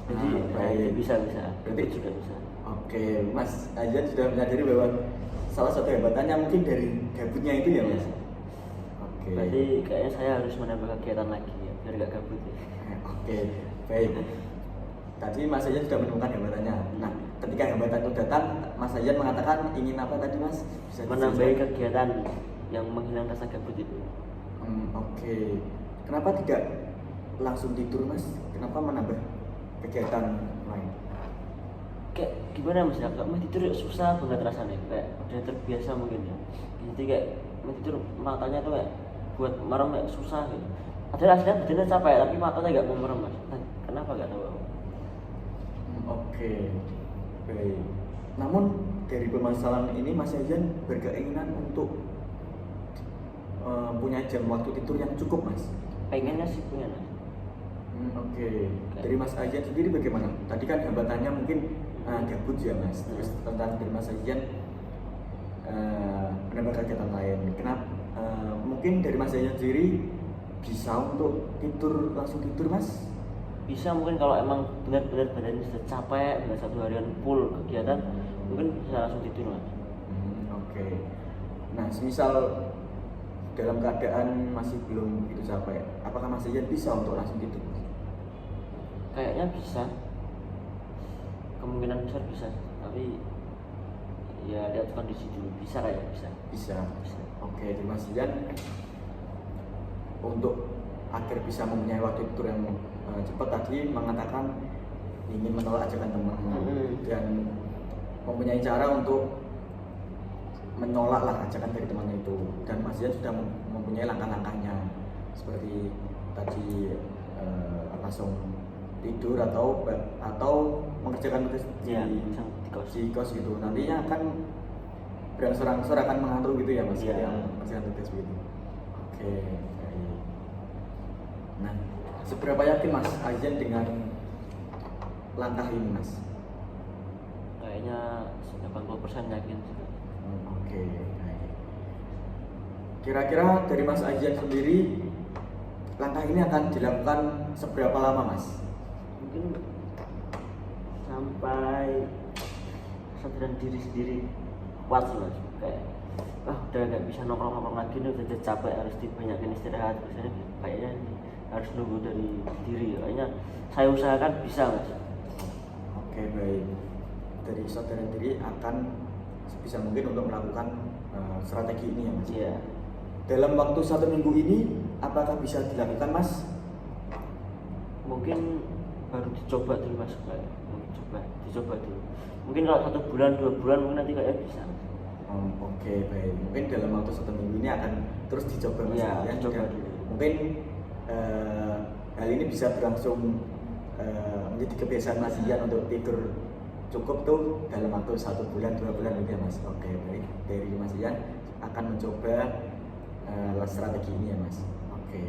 Jadi baik. bisa Berarti- gabut juga bisa. Oke, Mas Ian sudah menyadari bahwa salah satu hambatannya mungkin dari gabutnya itu ya Mas? Oke. Berarti kayaknya saya harus menambah kegiatan lagi ya, biar nggak gabut ya. Oke, baik. Tadi Mas Ian sudah menemukan hambatannya. Nah, ketika hambatan itu datang, Mas Ian mengatakan ingin apa tadi Mas? Bisa Menambah dijelaskan? kegiatan yang menghilangkan rasa gabut itu. Oke. Kenapa tidak langsung tidur Mas? Kenapa menambah kegiatan lain? Kayak gimana Mas ya, kalau mau tidur ya susah banget rasanya, kayak udah terbiasa mungkin ya. Jadi kayak mau tidur matanya tuh kayak buat merem kayak susah gitu. Padahal aslinya badannya capek tapi matanya nggak mau merem Mas. Nah, kenapa nggak tahu? Oke, baik. Namun dari permasalahan ini Mas Ian berkeinginan untuk punya jam waktu tidur yang cukup Mas. Pengennya sih punya Mas. Oke. Dari Mas Ian sendiri bagaimana? Tadi kan hambatannya mungkin gabut ya Mas. Terus tentang dari Mas Ian menambah kegiatan lain. Kenapa? Mungkin dari Mas Ian sendiri bisa untuk tidur langsung tidur Mas? bisa mungkin kalau emang benar-benar badannya sudah capek, benar satu harian full kegiatan, mungkin bisa langsung tidur mas. Oke. Nah, semisal dalam keadaan masih belum begitu capek, apakah Mas Ian bisa untuk langsung tidur? Kayaknya bisa, kemungkinan besar bisa, tapi ya lihat kondisi dulu. Bisa kayak bisa. Bisa. Oke, jadi Mas Ian untuk agar bisa mempunyai waktu tidur yang cepat tadi mengatakan ingin menolak ajakan teman dan mempunyai cara untuk menolak lah ajakan dari temannya itu, dan Mas Ian sudah mempunyai langkah-langkahnya seperti tadi langsung tidur atau mengerjakan tugas di kos gitu, nantinya akan berangsur-angsur akan mengatur gitu ya Mas, yang mengerjakan tugas gitu. Oke, baik. Nah, seberapa yakin Mas Ian dengan langkah ini Mas? Kayaknya 80% yakin. Oke, baik. Kira-kira dari Mas Ian sendiri langkah ini akan dilakukan seberapa lama Mas? Mungkin sampai kesadaran diri sendiri kuat sih mas, kayak udah nggak bisa nongkrong lagi nih, udah capek, harus dibanyakin istirahat, biasanya kayaknya harus nunggu dari diri, kayaknya saya usahakan bisa mas. Oke, baik. Dari kesadaran diri akan sebisa mungkin untuk melakukan strategi ini ya mas? Iya. Dalam waktu 1 minggu ini apakah bisa dilakukan mas? Mungkin baru dicoba dulu mas, kayak dicoba dulu. Mungkin kalau 1 bulan 2 bulan mungkin nanti kayak bisa. Oke, baik. Mungkin dalam waktu 1 minggu ini akan terus dicoba mas ya, coba dulu. Mungkin hal ini bisa berlangsung menjadi kebiasaan Mas Ian untuk tidur cukup tuh dalam waktu 1 bulan 2 bulan gitu ya mas. Oke, baik. Dari Mas Ian akan mencoba strategi ini ya mas. Oke.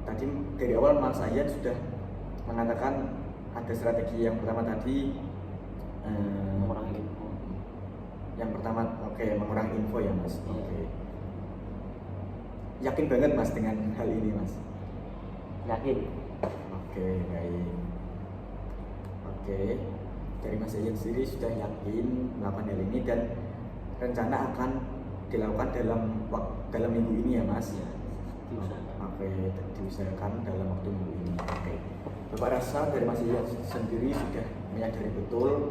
Tadi dari awal Mas Ian sudah mengatakan ada strategi yang pertama tadi mengurangi info. Yang pertama mengurangi info ya mas. Iya. Oke. Yakin banget mas dengan hal ini mas? Yakin. Oke, baik. Oke, dari Mas Ian sendiri sudah yakin melakukan hal ini dan rencana akan dilakukan dalam minggu ini ya mas? Ya, Oke, diusahakan dalam waktu minggu ini. Oke. Bapak rasa dari Mas Ian sendiri sudah menyadari betul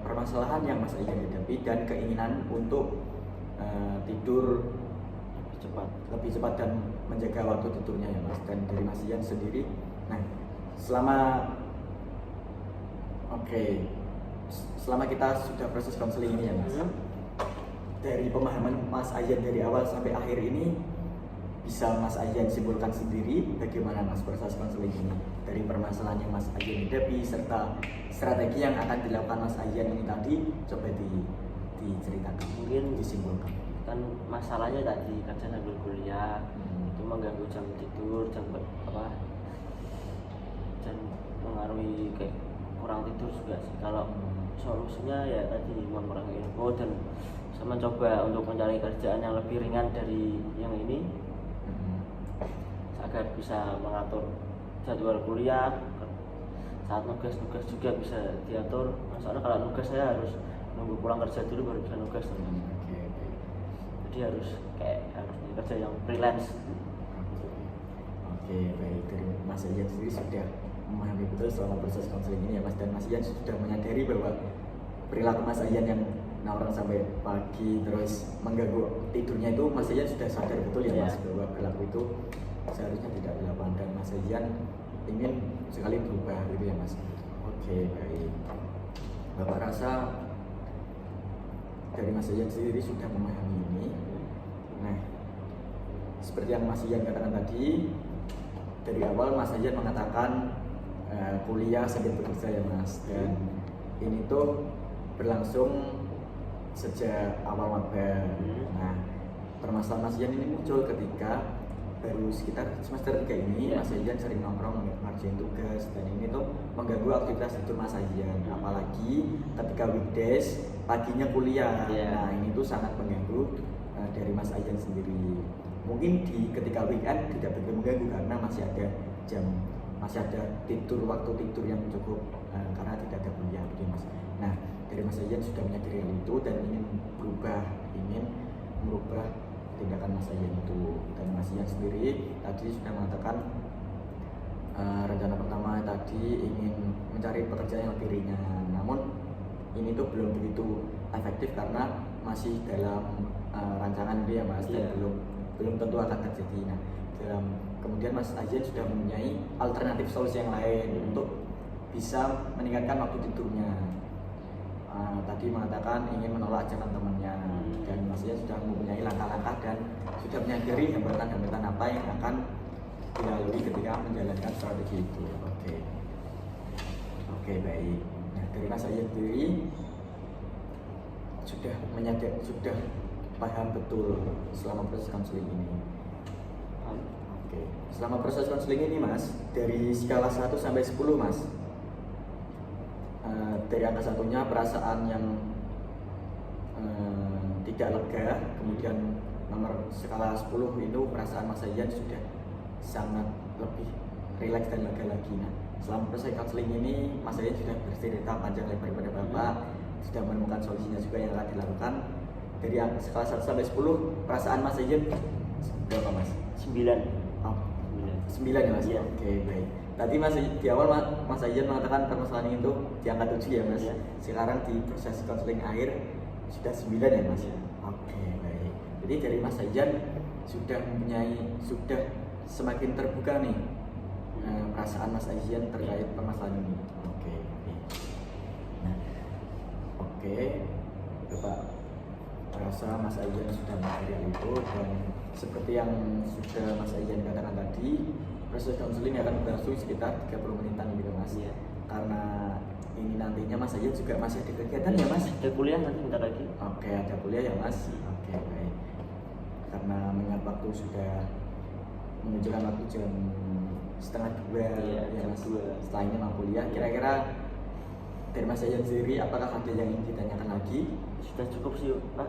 permasalahan yang Mas Ian hadapi dan keinginan untuk tidur lebih cepat dan menjaga waktu tidurnya ya mas. Dan dari Mas Ian sendiri, nah selama kita sudah proses konseling ini ya mas, dari pemahaman Mas Ian dari awal sampai akhir ini, bisa Mas Ian simpulkan sendiri bagaimana mas proses konseling ini dari permasalahan yang Mas Ian hadapi serta strategi yang akan dilakukan Mas Ian ini tadi, coba diceritakan, mungkin disimpulkan. Kan masalahnya tadi kerja sambil kuliah itu mengganggu jam tidur, dan mengaruhi kayak kurang tidur juga sih. Kalau solusinya ya tadi mengurangi info dan sama coba untuk mencari kerjaan yang lebih ringan dari yang ini agar bisa mengatur jadwal kuliah, saat nugas juga bisa diatur. Soalnya kalau nugas saya harus nunggu pulang kerja dulu baru bisa nugas teman. Jadi harus kerja yang freelance. Oke, baik. Dari Mas Ian sendiri sudah memahami betul selama proses konseling ini ya mas, dan Mas Ian sudah menyadari bahwa perilaku Mas Ian yang nongkrong sampai pagi terus mengganggu tidurnya itu Mas Ian sudah sadar betul ya mas, bahwa perilaku itu seharusnya tidak dilakukan, dan Mas Ian ingin sekali berubah gitu ya mas. Oke, baik. Bapak rasa dari Mas Ian sendiri sudah memahami ini. Nah, seperti yang Mas Ian katakan tadi, dari awal Mas Ian mengatakan kuliah sambil bekerja ya mas, dan ini tuh berlangsung sejak awal maba. Nah, permasalahan Mas Ian ini muncul ketika baru sekitar semester 3 ini Mas Ian sering nongkrong ngerjain tugas, dan ini tuh mengganggu aktivitas tidur Mas Ian, apalagi ketika weekdays paginya kuliah. Nah, ini tuh sangat mengganggu dari Mas Ian sendiri. Mungkin ketika weekend tidak begitu mengganggu karena masih ada jam masih ada waktu tidur yang cukup karena tidak ada kuliah gitu Mas. Nah, dari Mas Ayan sudah menyadari hal itu dan ingin merubah tindakan Mas Ayan itu. Dan Mas Ayan sendiri tadi sudah mengatakan rencana pertama tadi ingin mencari pekerjaan yang lebih ringan. Namun ini tuh belum begitu efektif karena masih dalam rancangan dia Mas, dan belum tentu akan terjadi. Nah, kemudian Mas Ayan sudah mempunyai alternatif solusi yang lain untuk bisa meningkatkan waktu tidurnya. Tadi mengatakan ingin menolak ajakan temannya, dan Mas Ayan sudah mempunyai langkah-langkah dan sudah menyadari hambatan-hambatan apa yang akan dilalui ketika menjalankan strategi itu. Oke, baik. Nah, dari Mas Ayan sendiri sudah paham betul selama proses konseling ini. Oke. Selama proses konseling ini Mas, dari skala 1 sampai 10 Mas, dari angka 1-nya perasaan yang tidak lega, kemudian nomor skala 10 itu perasaan Mas Ayan sudah sangat lebih rileks dan lega lagi. Nah, selama proses konseling ini Mas Ayan sudah bercerita panjang lebar kepada Bapak, sudah menemukan solusinya juga yang akan dilakukan. Dari skala 1 sampai 10 perasaan Mas Ayan berapa Mas? 9. Oh, 9 ya Mas? Iya. Oke, baik. Tadi Mas di awal Mas Ayan mengatakan permasalahan itu di angka 7 ya Mas? Iya. Sekarang di proses konseling akhir sudah 9 ya Mas? Iya. Oke, baik. Jadi dari Mas Ayan sudah semakin terbuka nih perasaan Mas Ayan terkait permasalahan ini. Oke. Nah, oke, Bapak merasa Mas Ayan sudah mencari hal itu, dan seperti yang sudah Mas Ayan katakan tadi, proses konseling akan berlangsung sekitar 30 menitan gitu Mas. Iya. Karena ini nantinya Mas Ayan juga masih ada kegiatan ya Mas? Ada kuliah nanti bentar lagi. Oke, ada kuliah ya Mas. Oke, baik. Karena mengingat waktu sudah menunjukkan waktu jam setengah 2 Iya, ya jam Mas. 2. Setelah ini mau kuliah, kira-kira dari Mas Ayan sendiri apakah ada yang ingin ditanyakan lagi? Sudah cukup sih Pak.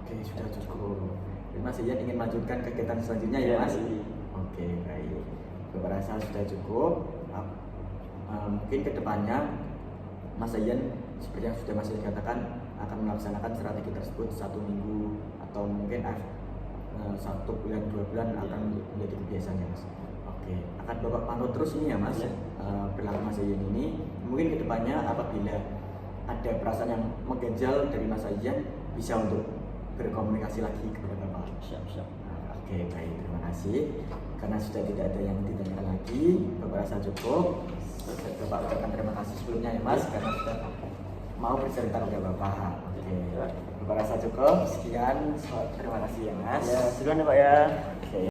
Oke, sudah cukup. Jadi Mas Ayan ingin melanjutkan kegiatan selanjutnya ya Mas? Iya. Oke, baik. Bapak rasa sudah cukup. Mungkin kedepannya Mas Ayan seperti yang sudah Mas Ayan katakan akan melaksanakan strategi tersebut 1 minggu atau mungkin 1 bulan 2 bulan akan menjadi kebiasaan ya Mas. Oke, akan Bapak pantau terus ini ya Mas, perilaku Mas Ayan ini. Mungkin kedepannya apabila ada perasaan yang mengganjal dari Mas Ayan, bisa untuk berkomunikasi lagi kepada Bapak. Siap. Oke, baik, terima kasih. Karena sudah tidak ada yang ditanyakan lagi, Bapak rasa cukup. Bapak ucapkan terima kasih sebelumnya ya Mas, karena sudah mau bercerita kepada Bapak. Oke, Bapak rasa cukup. Sekian, terima kasih ya Mas. Ya, sekian ya Pak ya. Oke.